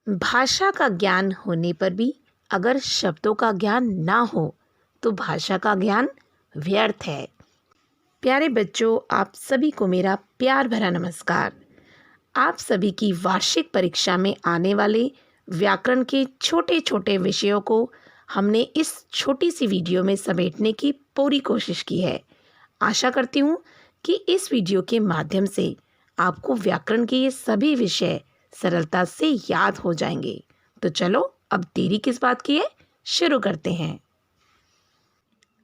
भाषा का ज्ञान होने पर भी अगर शब्दों का ज्ञान ना हो तो भाषा का ज्ञान व्यर्थ है। प्यारे बच्चों, आप सभी को मेरा प्यार भरा नमस्कार। आप सभी की वार्षिक परीक्षा में आने वाले व्याकरण के छोटे छोटे विषयों को हमने इस छोटी सी वीडियो में समेटने की पूरी कोशिश की है। आशा करती हूँ कि इस वीडियो के माध्यम से आपको व्याकरण के ये सभी विषय सरलता से याद हो जाएंगे। तो चलो अब देरी किस बात की है, शुरू करते हैं।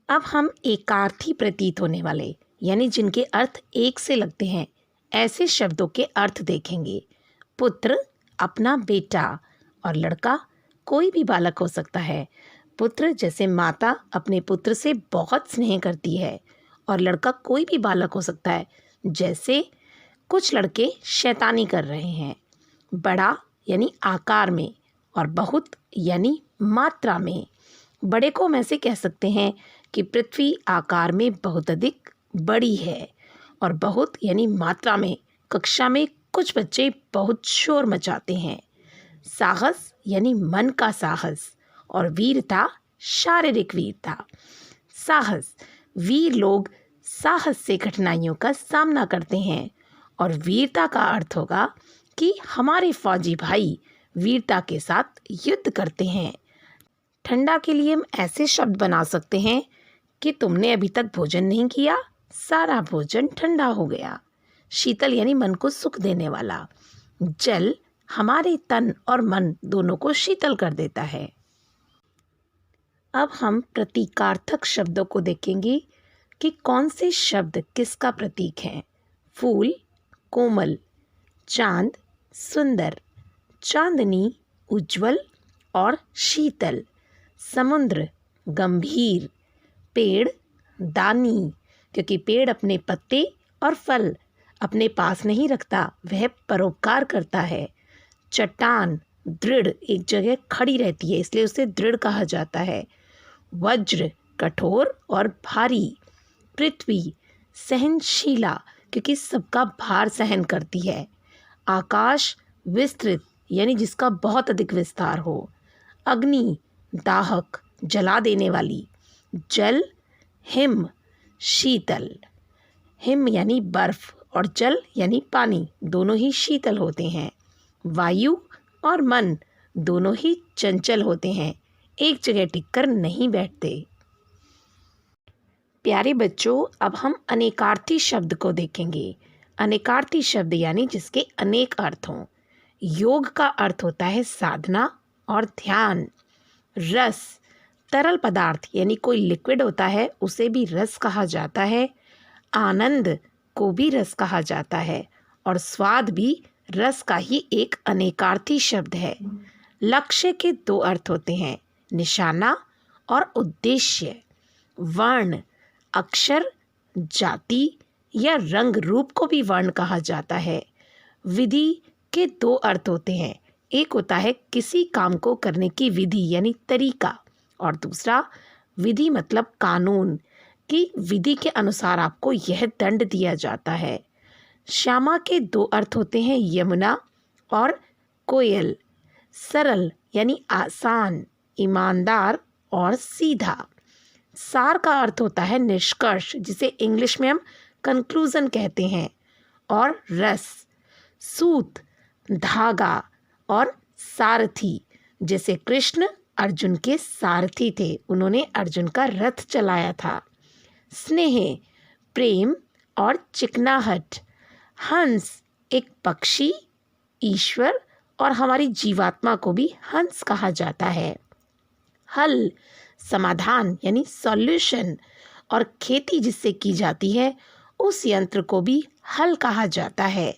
अब हम एकार्थी प्रतीत होने वाले यानी जिनके अर्थ एक से लगते हैं ऐसे शब्दों के अर्थ देखेंगे। पुत्र अपना बेटा और लड़का कोई भी बालक हो सकता है। पुत्र जैसे माता अपने पुत्र से बहुत स्नेह करती है और लड़का कोई भी बालक हो सकता है, जैसे कुछ लड़के शैतानी कर रहे हैं। बड़ा यानी आकार में और बहुत यानी मात्रा में। बड़े को हम ऐसे कह सकते हैं कि पृथ्वी आकार में बहुत अधिक बड़ी है, और बहुत यानी मात्रा में कक्षा में कुछ बच्चे बहुत शोर मचाते हैं। साहस यानी मन का साहस और वीरता शारीरिक वीरता। साहस, वीर लोग साहस से कठिनाइयों का सामना करते हैं, और वीरता का अर्थ होगा कि हमारे फौजी भाई वीरता के साथ युद्ध करते हैं। ठंडा के लिए हम ऐसे शब्द बना सकते हैं कि तुमने अभी तक भोजन नहीं किया, सारा भोजन ठंडा हो गया। शीतल यानी मन को सुख देने वाला। जल हमारे तन और मन दोनों को शीतल कर देता है। अब हम प्रतीकार्थक शब्दों को देखेंगे कि कौन से शब्द किसका प्रतीक हैं। फूल कोमल, चांद सुंदर, चांदनी उज्जवल और शीतल, समुद्र गंभीर, पेड़ दानी क्योंकि पेड़ अपने पत्ते और फल अपने पास नहीं रखता, वह परोपकार करता है। चट्टान दृढ़, एक जगह खड़ी रहती है इसलिए उसे दृढ़ कहा जाता है। वज्र कठोर और भारी, पृथ्वी सहनशीला क्योंकि सबका भार सहन करती है। आकाश विस्तृत यानी जिसका बहुत अधिक विस्तार हो। अग्नि दाहक, जला देने वाली। जल हिम शीतल, हिम यानी बर्फ और जल यानी पानी, दोनों ही शीतल होते हैं। वायु और मन दोनों ही चंचल होते हैं, एक जगह टिककर नहीं बैठते। प्यारे बच्चों, अब हम अनेकार्थी शब्द को देखेंगे। अनेकार्थी शब्द यानी जिसके अनेक अर्थ हों। योग का अर्थ होता है साधना और ध्यान। रस तरल पदार्थ यानी कोई लिक्विड होता है उसे भी रस कहा जाता है। आनंद को भी रस कहा जाता है, और स्वाद भी रस का ही एक अनेकार्थी शब्द है। लक्ष्य के दो अर्थ होते हैं, निशाना और उद्देश्य। वर्ण अक्षर, जाति या रंग रूप को भी वर्ण कहा जाता है। विधि के दो अर्थ होते हैं, एक होता है किसी काम को करने की विधि यानी तरीका, और दूसरा विधि मतलब कानून की विधि के अनुसार आपको यह दंड दिया जाता है। श्यामा के दो अर्थ होते हैं, यमुना और कोयल। सरल यानी आसान, ईमानदार और सीधा। सार का अर्थ होता है निष्कर्ष, जिसे इंग्लिश में हम कंक्लूजन कहते हैं। और रस सूत धागा और सारथी, जैसे कृष्ण अर्जुन के सारथी थे, उन्होंने अर्जुन का रथ चलाया था। स्नेह प्रेम और चिकनाहट। हंस एक पक्षी, ईश्वर और हमारी जीवात्मा को भी हंस कहा जाता है। हल समाधान यानी सॉल्यूशन, और खेती जिससे की जाती है उस यंत्र को भी हल कहा जाता है।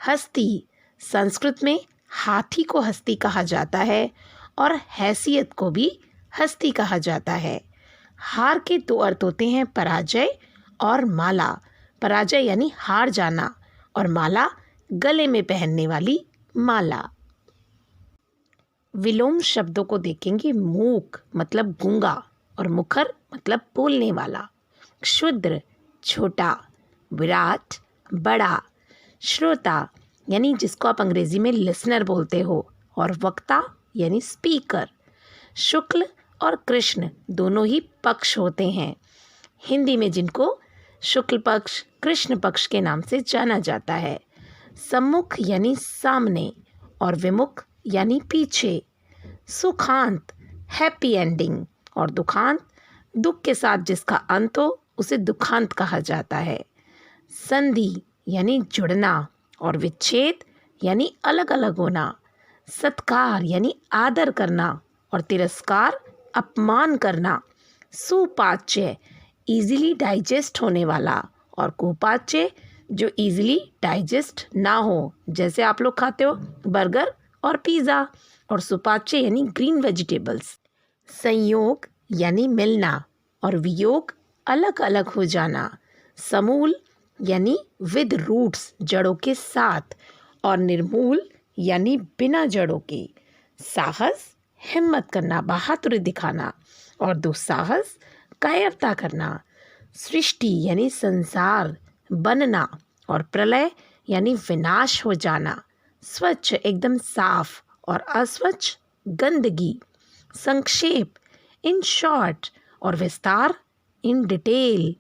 हस्ती संस्कृत में हाथी को हस्ती कहा जाता है, और हैसियत को भी हस्ती कहा जाता है। हार के दो अर्थ होते हैं, पराजय और माला। पराजय यानी हार जाना, और माला गले में पहनने वाली माला। विलोम शब्दों को देखेंगे। मूक मतलब गूंगा, और मुखर मतलब बोलने वाला। क्षुद्र छोटा, विराट बड़ा। श्रोता यानी जिसको आप अंग्रेजी में लिसनर बोलते हो, और वक्ता यानी स्पीकर। शुक्ल और कृष्ण दोनों ही पक्ष होते हैं हिंदी में, जिनको शुक्ल पक्ष, कृष्ण पक्ष के नाम से जाना जाता है। सम्मुख यानी सामने और विमुख यानी पीछे। सुखांत हैप्पी एंडिंग और दुखांत दुख के साथ जिसका अंत हो उसे दुखांत कहा जाता है। संधि यानी जुड़ना और विच्छेद यानी अलग अलग होना। सत्कार यानी आदर करना और तिरस्कार अपमान करना। सुपाच्य इजीली डाइजेस्ट होने वाला और कुपाच्य जो इजीली डाइजेस्ट ना हो, जैसे आप लोग खाते हो बर्गर और पिज़्ज़ा। और सुपाच्य यानी ग्रीन वेजिटेबल्स। संयोग यानी मिलना और वियोग अलग अलग हो जाना। समूल यानी विद रूट्स जड़ों के साथ और निर्मूल यानी बिना जड़ों के। साहस हिम्मत करना, बहादुरी दिखाना और दुस्साहस कायरता करना। सृष्टि यानी संसार बनना और प्रलय यानी विनाश हो जाना। स्वच्छ एकदम साफ और अस्वच्छ गंदगी। संक्षेप इन शॉर्ट और विस्तार इन डिटेल।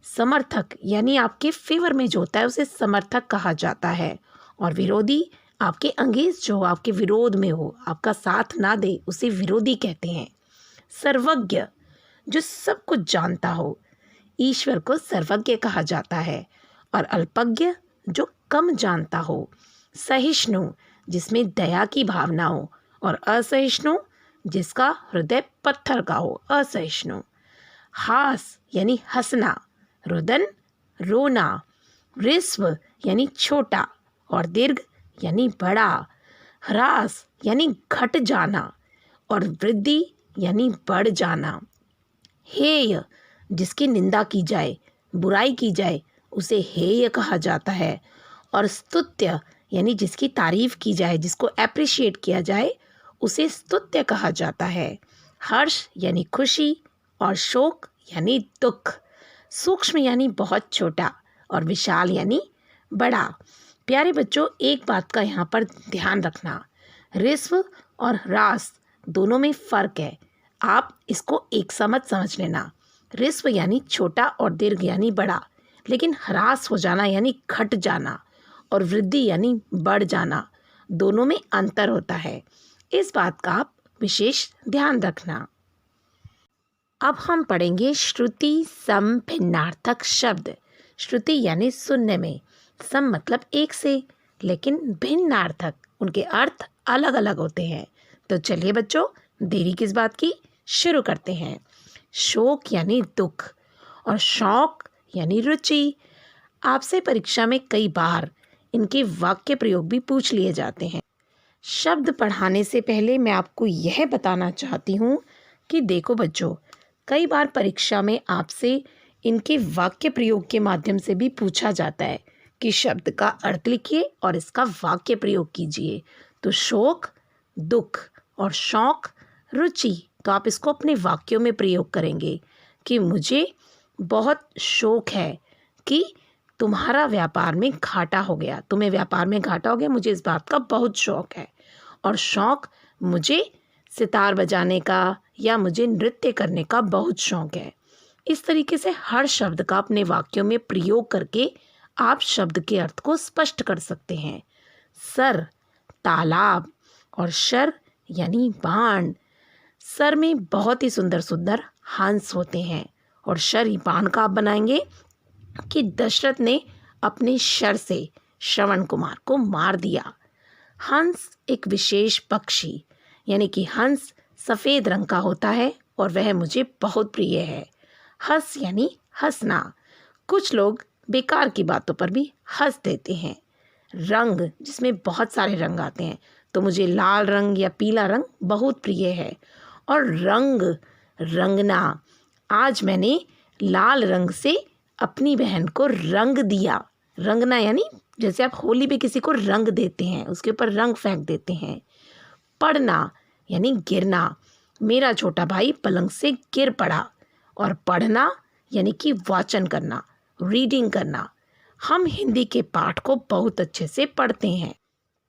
समर्थक यानी आपके फेवर में जो होता है उसे समर्थक कहा जाता है और विरोधी आपके अंगेंस्ट जो आपके विरोध में हो, आपका साथ ना दे, उसे विरोधी कहते हैं। सर्वज्ञ जो सब कुछ जानता हो, ईश्वर को सर्वज्ञ कहा जाता है। और अल्पज्ञ जो कम जानता हो। सहिष्णु जिसमें दया की भावना हो और असहिष्णु जिसका हृदय पत्थर का हो, असहिष्णु। हास यानी हंसना, रुदन रोना। ऋस्व यानी छोटा और दीर्घ यानी बड़ा। ह्रास यानी घट जाना और वृद्धि यानी बढ़ जाना। हेय जिसकी निंदा की जाए, बुराई की जाए, उसे हेय कहा जाता है। और स्तुत्य यानी जिसकी तारीफ की जाए, जिसको एप्रिशिएट किया जाए, उसे स्तुत्य कहा जाता है। हर्ष यानी खुशी और शोक यानी दुख। सूक्ष्म यानी बहुत छोटा और विशाल यानी बड़ा। प्यारे बच्चों, एक बात का यहाँ पर ध्यान रखना, ऋस्व और ह्रास दोनों में फ़र्क है। आप इसको एक समझ लेना। ऋस्व यानी छोटा और दीर्घ यानी बड़ा, लेकिन ह्रास हो जाना यानी घट जाना और वृद्धि यानी बढ़ जाना, दोनों में अंतर होता है। इस बात का आप विशेष ध्यान रखना। अब हम पढ़ेंगे श्रुति सम भिन्नार्थक शब्द। श्रुति यानी सुनने में, सम मतलब एक से, लेकिन भिन्नार्थक उनके अर्थ अलग अलग होते हैं। तो चलिए बच्चों, देरी किस बात की, शुरू करते हैं। शोक यानी दुख और शौक यानी रुचि। आपसे परीक्षा में कई बार इनके वाक्य प्रयोग भी पूछ लिए जाते हैं। शब्द पढ़ाने से पहले मैं आपको यह बताना चाहती हूँ कि देखो बच्चों, कई बार परीक्षा में आपसे इनके वाक्य प्रयोग के माध्यम से भी पूछा जाता है कि शब्द का अर्थ लिखिए और इसका वाक्य प्रयोग कीजिए। तो शोक दुख और शौक रुचि, तो आप इसको अपने वाक्यों में प्रयोग करेंगे कि मुझे बहुत शौक है कि तुम्हारा व्यापार में घाटा हो गया, तुम्हें व्यापार में घाटा हो गया, मुझे इस बात का बहुत शौक है। और शौक मुझे सितार बजाने का या मुझे नृत्य करने का बहुत शौक है। इस तरीके से हर शब्द का अपने वाक्यों में प्रयोग करके आप शब्द के अर्थ को स्पष्ट कर सकते हैं। सर तालाब और शर यानी बाण। सर में बहुत ही सुंदर सुंदर हंस होते हैं और शर बाण का आप बनाएंगे कि दशरथ ने अपने शर से श्रवण कुमार को मार दिया। हंस एक विशेष पक्षी यानी कि हंस सफ़ेद रंग का होता है और वह मुझे बहुत प्रिय है। हंस यानी हंसना। कुछ लोग बेकार की बातों पर भी हंस देते हैं। रंग जिसमें बहुत सारे रंग आते हैं, तो मुझे लाल रंग या पीला रंग बहुत प्रिय है। और रंग रंगना, आज मैंने लाल रंग से अपनी बहन को रंग दिया। रंगना यानी जैसे आप होली पे किसी को रंग देते हैं, उसके ऊपर रंग फेंक देते हैं। पढ़ना यानी गिरना, मेरा छोटा भाई पलंग से गिर पड़ा। और पढ़ना यानी कि वाचन करना, रीडिंग करना। हम हिंदी के पाठ को बहुत अच्छे से पढ़ते हैं।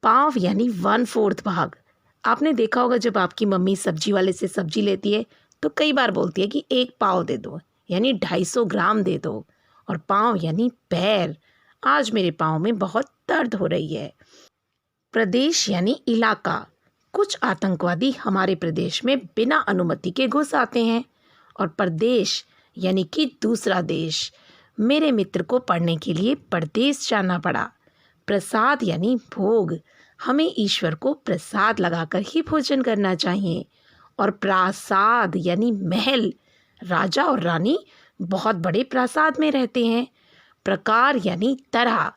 पाव यानी 1/4 भाग, आपने देखा होगा जब आपकी मम्मी सब्जी वाले से सब्जी लेती है तो कई बार बोलती है कि 1 पाव दे दो, यानी 250 ग्राम दे दो। और पाँव यानी पैर। आज मेरे पाँव में बहुत दर्द हो रही है। प्रदेश यानी इलाका। कुछ आतंकवादी हमारे प्रदेश में बिना अनुमति के घुस आते हैं। और प्रदेश यानी कि दूसरा देश। मेरे मित्र को पढ़ने के लिए परदेश जाना पड़ा। प्रसाद यानी भोग। हमें ईश्वर को प्रसाद लगाकर ही भोजन करना चाहिए। और प्रासाद यानी महल। राजा और रानी बहुत बड़े प्रासाद में रहते हैं। प्रकार यानी तरह।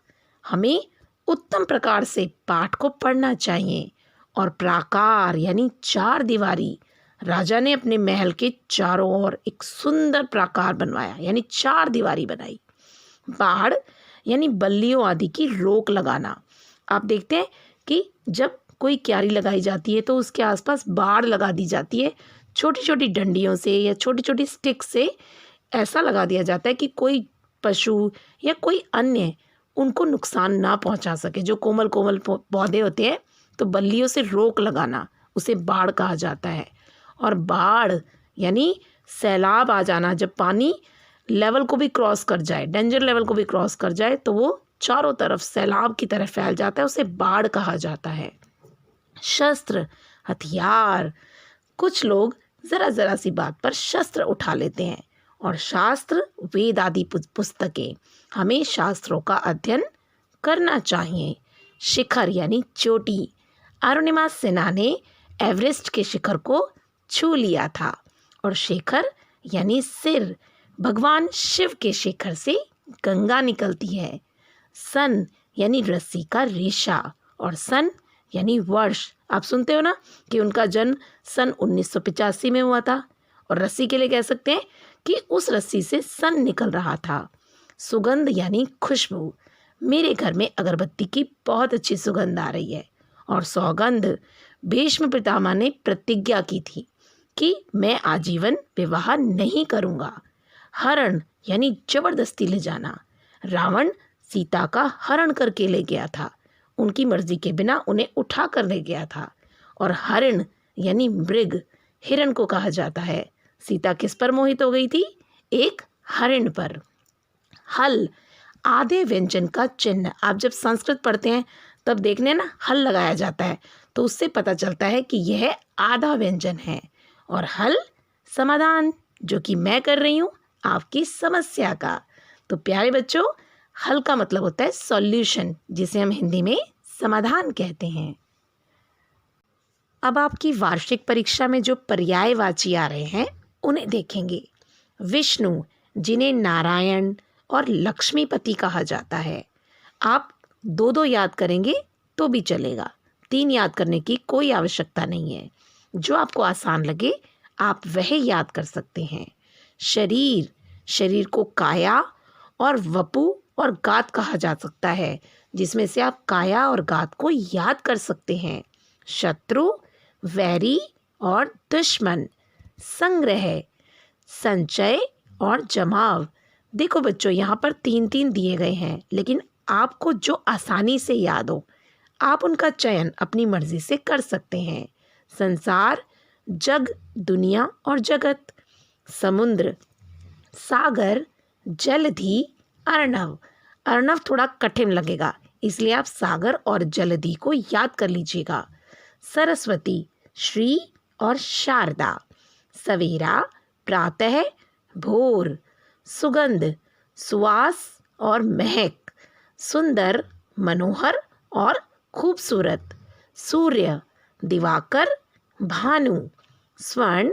हमें उत्तम प्रकार से पाठ को पढ़ना चाहिए। और प्राकार यानी 4 दीवारी। राजा ने अपने महल के चारों ओर एक सुंदर प्राकार बनवाया, यानी 4 दीवारी बनाई। बाढ़ यानी बल्लियों आदि की रोक लगाना। आप देखते हैं कि जब कोई क्यारी लगाई जाती है तो उसके आसपास बाढ़ लगा दी जाती है, छोटी छोटी डंडियों से या छोटी छोटी स्टिक से ऐसा लगा दिया जाता है कि कोई पशु या कोई अन्य उनको नुकसान ना पहुंचा सके। जो कोमल कोमल पौधे होते हैं, तो बल्लियों से रोक लगाना, उसे बाढ़ कहा जाता है। और बाढ़ यानी सैलाब आ जाना, जब पानी लेवल को भी क्रॉस कर जाए, डेंजर लेवल को भी क्रॉस कर जाए, तो वो चारों तरफ सैलाब की तरह फैल जाता है, उसे बाढ़ कहा जाता है। शस्त्र, हथियार। कुछ लोग ज़रा ज़रा सी बात पर शस्त्र उठा लेते हैं। और शास्त्र, वेद आदि पुस्तकें। हमें शास्त्रों का अध्ययन करना चाहिए। शिखर यानी चोटी। अरुणिमा सिन्हा ने एवरेस्ट के शिखर को छू लिया था। और शेखर यानी सिर। भगवान शिव के शेखर से गंगा निकलती है। सन यानी रस्सी का रेशा। और सन यानी वर्ष। आप सुनते हो ना कि उनका जन्म सन 1985 में हुआ था। और रस्सी के लिए कह सकते हैं कि उस रस्सी से सन निकल रहा था। सुगंध यानी खुशबू। मेरे घर में अगरबत्ती की बहुत अच्छी सुगंध आ रही है। और सौगंध, भीष्म पितामह ने प्रतिज्ञा की थी कि मैं आजीवन विवाह नहीं करूँगा। हरण यानी जबरदस्ती ले जाना। रावण सीता का हरण करके ले गया था, उनकी मर्जी के बिना उन्हें उठा कर ले गया था। और हरिण यानी मृग। हिरण को कहा जाता है। सीता किस पर मोहित हो गई थी? एक हरिण पर। हल, आधे व्यंजन का चिन्ह। आप जब संस्कृत पढ़ते हैं तब देखने ना हल लगाया जाता है, तो उससे पता चलता है कि यह आधा व्यंजन है। और हल, समाधान, जो कि मैं कर रही हूँ आपकी समस्या का। तो प्यारे बच्चों, हल का मतलब होता है सॉल्यूशन, जिसे हम हिंदी में समाधान कहते हैं। अब आपकी वार्षिक परीक्षा में जो पर्यायवाची आ रहे हैं उन्हें देखेंगे। विष्णु, जिन्हें नारायण और लक्ष्मीपति कहा जाता है। आप 2-2 याद करेंगे तो भी चलेगा, 3 याद करने की कोई आवश्यकता नहीं है। जो आपको आसान लगे आप वह याद कर सकते हैं। शरीर, शरीर को काया और वपु और गात कहा जा सकता है, जिसमें से आप काया और गात को याद कर सकते हैं। शत्रु, वैरी और दुश्मन। संग्रह, संचय और जमाव। देखो बच्चों, यहाँ पर 3-3 दिए गए हैं, लेकिन आपको जो आसानी से याद हो आप उनका चयन अपनी मर्जी से कर सकते हैं। संसार, जग, दुनिया और जगत। समुद्र, सागर, जलधि, अर्णव। अर्णव थोड़ा कठिन लगेगा, इसलिए आप सागर और जलधि को याद कर लीजिएगा। सरस्वती, श्री और शारदा। सवेरा, प्रातः, भोर। सुगंध, सुवास और महक। सुंदर, मनोहर और खूबसूरत। सूर्य, दिवाकर, भानु। स्वर्ण,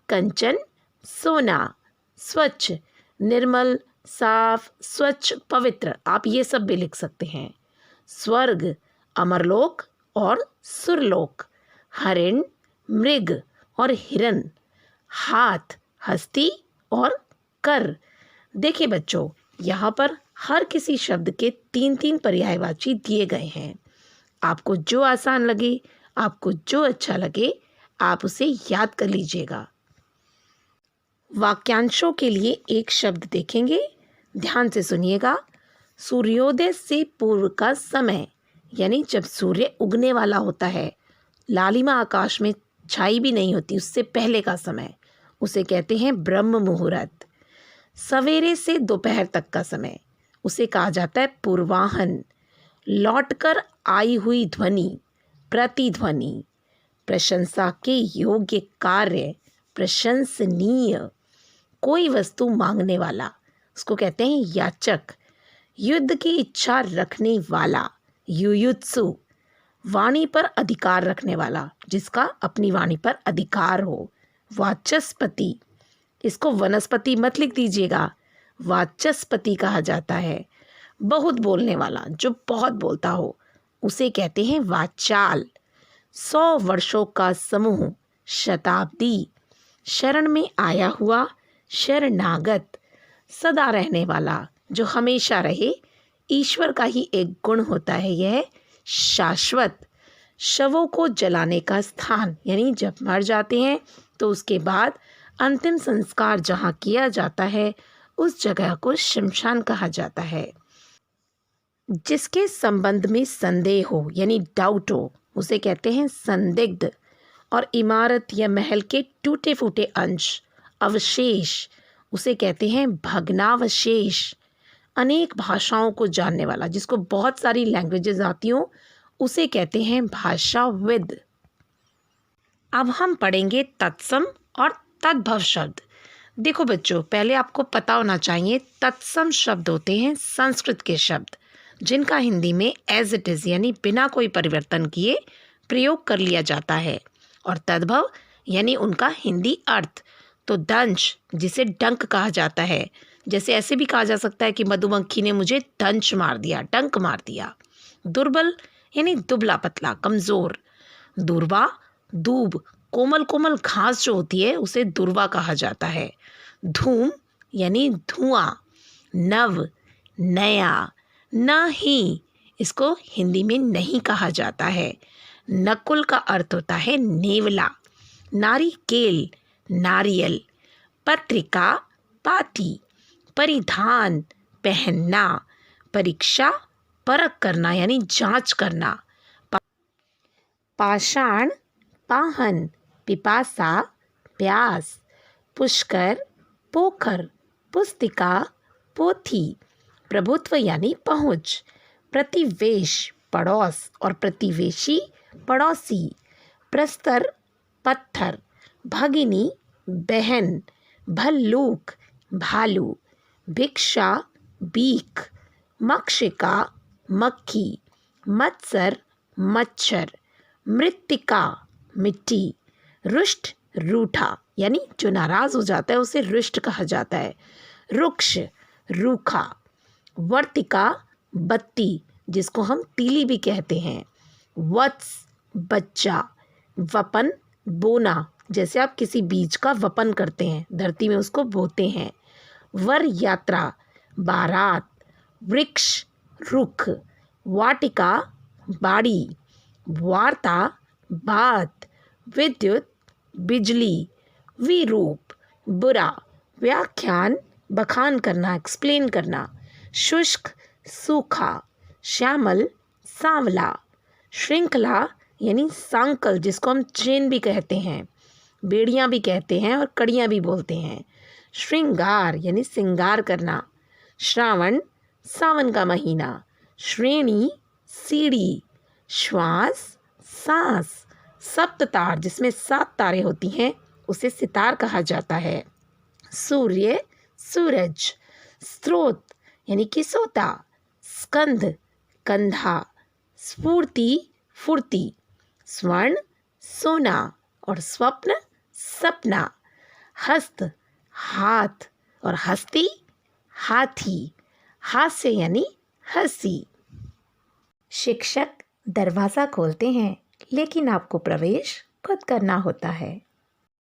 कंचन, सोना। स्वच्छ, निर्मल, साफ, स्वच्छ, पवित्र। आप ये सब भी लिख सकते हैं। स्वर्ग, अमरलोक और सुरलोक। हरिण, मृग और हिरण। हाथ, हस्ती और कर। देखिए बच्चों, यहाँ पर हर किसी शब्द के 3-3 पर्यायवाची दिए गए हैं। आपको जो आसान लगे, आपको जो अच्छा लगे, आप उसे याद कर लीजिएगा। वाक्यांशों के लिए एक शब्द देखेंगे, ध्यान से सुनिएगा। सूर्योदय से पूर्व का समय, यानी जब सूर्य उगने वाला होता है। लालिमा आकाश में छाई भी नहीं होती उससे पहले का समय, उसे कहते हैं ब्रह्म मुहूर्त। सवेरे से दोपहर तक का समय, उसे कहा जाता है पूर्वाहन। लौटकर आई हुई ध्वनि, प्रतिध्वनि। प्रशंसा के योग्य कार्य, प्रशंसनीय। कोई वस्तु मांगने वाला, उसको कहते हैं याचक। युद्ध की इच्छा रखने वाला, युयुत्सु। वाणी पर अधिकार रखने वाला, जिसका अपनी वाणी पर अधिकार हो, वाचस्पति। इसको वनस्पति मत लिख दीजिएगा, वाचस्पति कहा जाता है। बहुत बोलने वाला, जो बहुत बोलता हो, उसे कहते हैं वाचाल। 100 वर्षों का समूह, शताब्दी। शरण में आया हुआ, शरणागत। सदा रहने वाला, जो हमेशा रहे, ईश्वर का ही एक गुण होता है यह, शाश्वत। शवों को जलाने का स्थान, यानी जब मर जाते हैं तो उसके बाद अंतिम संस्कार जहाँ किया जाता है उस जगह को शमशान कहा जाता है। जिसके संबंध में संदेह हो, यानी डाउट हो, उसे कहते हैं संदिग्ध। और इमारत या महल के टूटे फूटे अंश, अवशेष, उसे कहते हैं भग्नावशेष। अनेक भाषाओं को जानने वाला, जिसको बहुत सारी लैंग्वेजेस आती हों, उसे कहते हैं भाषाविद। अब हम पढ़ेंगे तत्सम और तद्भव शब्द। देखो बच्चों, पहले आपको पता होना चाहिए तत्सम शब्द होते हैं संस्कृत के शब्द, जिनका हिंदी में एज इट इज़ यानी बिना कोई परिवर्तन किए प्रयोग कर लिया जाता है। और तद्भव यानी उनका हिंदी अर्थ। तो दंश, जिसे डंक कहा जाता है, जैसे ऐसे भी कहा जा सकता है कि मधुमक्खी ने मुझे दंश मार दिया, डंक मार दिया। दुर्बल यानी दुबला पतला, कमज़ोर। दूर्वा, दूब, कोमल कोमल घास जो होती है उसे दूर्वा कहा जाता है। धूम यानी धुआं। नव, नया। न ही, इसको हिंदी में नहीं कहा जाता है। नकुल का अर्थ होता है नेवला। नारिकेल, नारियल। पत्रिका, पाती। परिधान, पहनना। परीक्षा, परख करना यानी जांच करना। पाषाण, पाहन। पिपासा, प्यास। पुष्कर, पोखर। पुस्तिका, पोथी। प्रभुत्व यानी पहुँच। प्रतिवेश, पड़ोस, और प्रतिवेशी, पड़ोसी। प्रस्तर, पत्थर। भगिनी, बहन। भल्लूक, भालू। भिक्षा, बीख। मक्षिका, मक्खी। मत्सर, मच्छर। मृत्तिका, मिट्टी। रुष्ट, रूठा, यानी जो नाराज हो जाता है उसे रुष्ट कहा जाता है। रुक्ष, रूखा। वर्तिका, बत्ती, जिसको हम तीली भी कहते हैं। वत्स, बच्चा। वपन, बोना, जैसे आप किसी बीज का वपन करते हैं, धरती में उसको बोते हैं। वर यात्रा, बारात। वृक्ष, रुख। वाटिका, बाड़ी। वार्ता, बात। विद्युत, बिजली। विरूप, बुरा। व्याख्यान, बखान करना, एक्सप्लेन करना। शुष्क, सूखा। श्यामल, सांवला। श्रृंखला यानी सांकल, जिसको हम चेन भी कहते हैं, बेड़ियाँ भी कहते हैं और कड़ियाँ भी बोलते हैं। श्रृंगार यानी सिंगार करना। श्रावण, सावन का महीना। श्रेणी, सीढ़ी। श्वास, सांस। सप्ततार, जिसमें 7 तारे होती हैं, उसे सितार कहा जाता है। सूर्य, सूरज। स्रोत यानी कि सोता। स्कंध, कंधा। स्फूर्ति, फुर्ती। स्वर्ण, सोना, और स्वप्न, सपना। हस्त, हाथ, और हस्ती, हाथी। हास्य यानी हंसी। शिक्षक दरवाज़ा खोलते हैं, लेकिन आपको प्रवेश खुद करना होता है।